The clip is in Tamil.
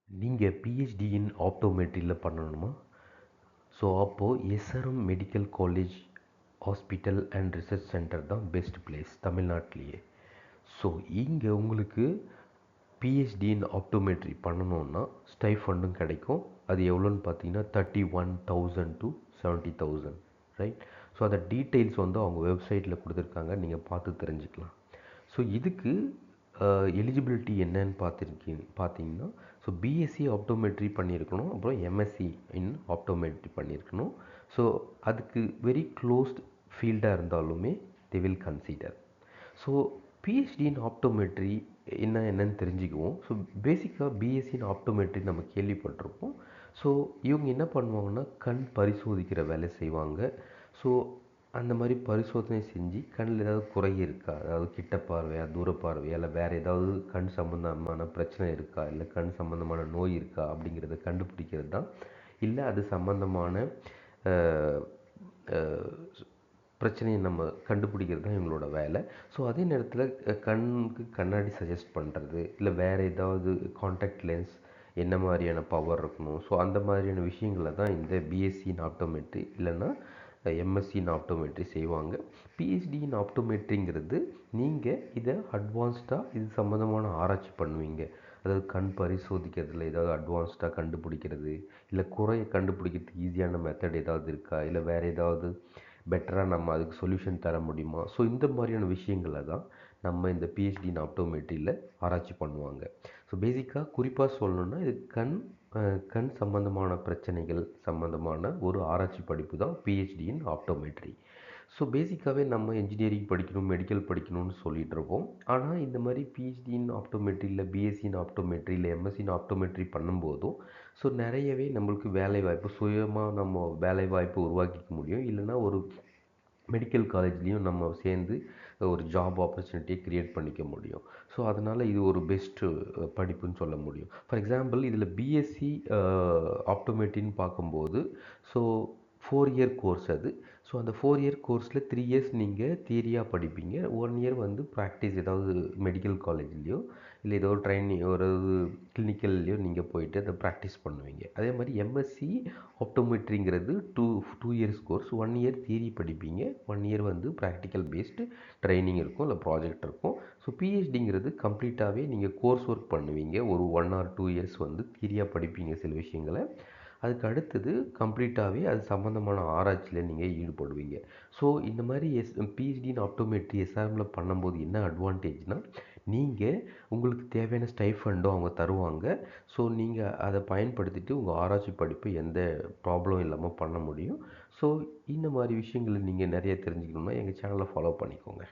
நீங்கள் பிஹெச்டி இன் ஆப்டோமெட்ரியில் பண்ணணுமா? ஸோ அப்போது SRM medical college hospital and research centre தான் பெஸ்ட் பிளேஸ் தமிழ்நாட்டிலேயே. ஸோ இங்கே உங்களுக்கு பிஹெச்டி இன் ஆப்டோமெட்ரி பண்ணணுன்னா ஸ்டைஃபண்டும் கிடைக்கும். அது எவ்வளோன்னு பார்த்தீங்கன்னா 31,000 to 70,000, ரைட்? ஸோ அதை டீட்டெயில்ஸ் வந்து அவங்க வெப்சைட்டில் கொடுத்துருக்காங்க, நீங்கள் பார்த்து தெரிஞ்சுக்கலாம். ஸோ இதுக்கு எலிஜிபிலிட்டி என்னன்னு பார்த்தீங்கன்னா, ஸோ பிஎஸ்சி ஆப்டோமெட்ரி பண்ணியிருக்கணும், அப்புறம் எம்எஸ்சி இன் ஆப்டோமெட்ரி பண்ணியிருக்கணும். ஸோ அதுக்கு வெரி க்ளோஸ்ட் ஃபீல்டாக இருந்தாலுமே they will consider. So PhD in optometry என்னன்னு தெரிஞ்சுக்குவோம். ஸோ பேசிக்காக பிஎஸ்சி இன் ஆப்டோமெட்ரி நம்ம கேள்விப்பட்டிருப்போம். ஸோ இவங்க என்ன பண்ணுவாங்கன்னா கண் பரிசோதிக்கிற வேலை செய்வாங்க. ஸோ அந்த மாதிரி பரிசோதனை செஞ்சு கண்ணில் ஏதாவது குறை இருக்கா, அதாவது கிட்ட பார்வையா, தூர பார்வையா, இல்லை வேறு ஏதாவது கண் சம்மந்தமான பிரச்சனை இருக்கா, இல்லை கண் சம்மந்தமான நோய் இருக்கா அப்படிங்கிறத கண்டுபிடிக்கிறது தான். இல்லை அது சம்மந்தமான பிரச்சனையை நம்ம கண்டுபிடிக்கிறது தான் இவங்களோட வேலை. ஸோ அதே நேரத்தில் கண்ணுக்கு கண்ணாடி சஜஸ்ட் பண்ணுறது, இல்லை வேறு ஏதாவது காண்டாக்ட் லென்ஸ் என்ன மாதிரியான பவர் இருக்கணும், ஸோ அந்த மாதிரியான விஷயங்களை தான் இந்த பிஎஸ்சி இன் ஆப்டோமெட்ரி இல்லைன்னா எம்எஸ்சி இன் ஆப்டோமெட்ரி செய்வாங்க. பிஹெச்டி இன் ஆப்டோமெட்ரிங்கிறது நீங்கள் இதை அட்வான்ஸ்டாக இது சம்மந்தமான ஆராய்ச்சி பண்ணுவீங்க. அதாவது கண் பரிசோதிக்கிறதுல ஏதாவது அட்வான்ஸ்டாக கண்டுபிடிக்கிறது, இல்லை குறையை கண்டுபிடிக்கிறதுக்கு ஈஸியான மெத்தட் ஏதாவது இருக்கா, இல்லை வேறு ஏதாவது பெட்டராக நம்ம அதுக்கு சொல்யூஷன் தர முடியுமா. ஸோ இந்த மாதிரியான விஷயங்களை தான் நம்ம இந்த பிஹெச்டி இன் ஆப்டோமெட்ரியில் ஆராய்ச்சி பண்ணுவாங்க. ஸோ பேசிக்காக குறிப்பாக சொல்லணுன்னா இது கண் சம்பந்தமான பிரச்சனைகள் சம்பந்தமான ஒரு ஆராய்ச்சி படிப்பு தான் பிஹெச்டி இன் ஆப்டோமெட்ரி. ஸோ பேசிக்காகவே நம்ம இன்ஜினியரிங் படிக்கணும், மெடிக்கல் படிக்கணும்னு சொல்லிகிட்டு இருக்கோம். ஆனால் இந்த மாதிரி பிஹெச்டி இன் ஆப்டோமெட்ரி இல்லை பிஎஸ்சி இன் ஆப்டோமெட்ரி இல்லை எம்எஸ்சி இன் ஆப்டோமெட்ரி பண்ணும்போதும் ஸோ நிறையவே நம்மளுக்கு வேலைவாய்ப்பு சுயமாக நம்ம வேலைவாய்ப்பு உருவாக்கிக்க முடியும். இல்லைன்னா ஒரு மெடிக்கல் காலேஜ்லேயும் நம்ம சேர்ந்து ஒரு ஜாப் ஆப்பர்ச்சுனிட்டியை க்ரியேட் பண்ணிக்க முடியும். ஸோ அதனால் இது ஒரு பெஸ்ட்டு படிப்புன்னு சொல்ல முடியும். ஃபார் எக்ஸாம்பிள் இதில் பிஎஸ்சி ஆப்டோமெட்ரின்னு பார்க்கும்போது ஸோ 4 இயர் கோர்ஸ் அது. ஸோ அந்த 4 இயர் கோர்ஸில் 3 இயர்ஸ் நீங்கள் தியரியாக படிப்பீங்க, 1 இயர் வந்து ப்ராக்டிஸ் ஏதாவது மெடிக்கல் காலேஜ்லேயோ இல்லை ஏதோ ட்ரைனிங் ஒரு கிளினிக்கல்லையோ நீங்கள் போயிட்டு அதை ப்ராக்டிஸ் பண்ணுவீங்க. அதே மாதிரி எம்எஸ்சி ஆப்டோமெட்ரிங்கிறது two years course. 1 year theory படிப்பீங்க, 1 இயர் வந்து ப்ராக்டிக்கல் பேஸ்டு ட்ரைனிங் இருக்கும், இல்லை ப்ராஜெக்ட் இருக்கும். ஸோ பிஹெச்டிங்கிறது கம்ப்ளீட்டாகவே நீங்கள் கோர்ஸ் ஒர்க் பண்ணுவீங்க. ஒரு 1 or 2 இயர்ஸ் வந்து தியரியாக படிப்பீங்க சில விஷயங்களை. அதுக்கு அடுத்தது கம்ப்ளீட்டாகவே அது சம்மந்தமான ஆராய்ச்சியில் நீங்கள் ஈடுபடுவீங்க. ஸோ இந்த மாதிரி பிஹெச்டி இன் ஆப்டோமெட்ரி எஸ்ஆர்எம்மில் பண்ணும்போது என்ன அட்வான்டேஜ்னால், நீங்கள் உங்களுக்கு தேவையான ஸ்டைஃபண்டும் அவங்க தருவாங்க. ஸோ நீங்கள் அதை பயன்படுத்திட்டு உங்கள் ஆராய்ச்சி படிப்பு எந்த ப்ராப்ளம் இல்லாமல் பண்ண முடியும். ஸோ இந்த மாதிரி விஷயங்களை நீங்கள் நிறைய தெரிஞ்சுக்கணுன்னா எங்கள் சேனலை ஃபாலோ பண்ணிக்கோங்க.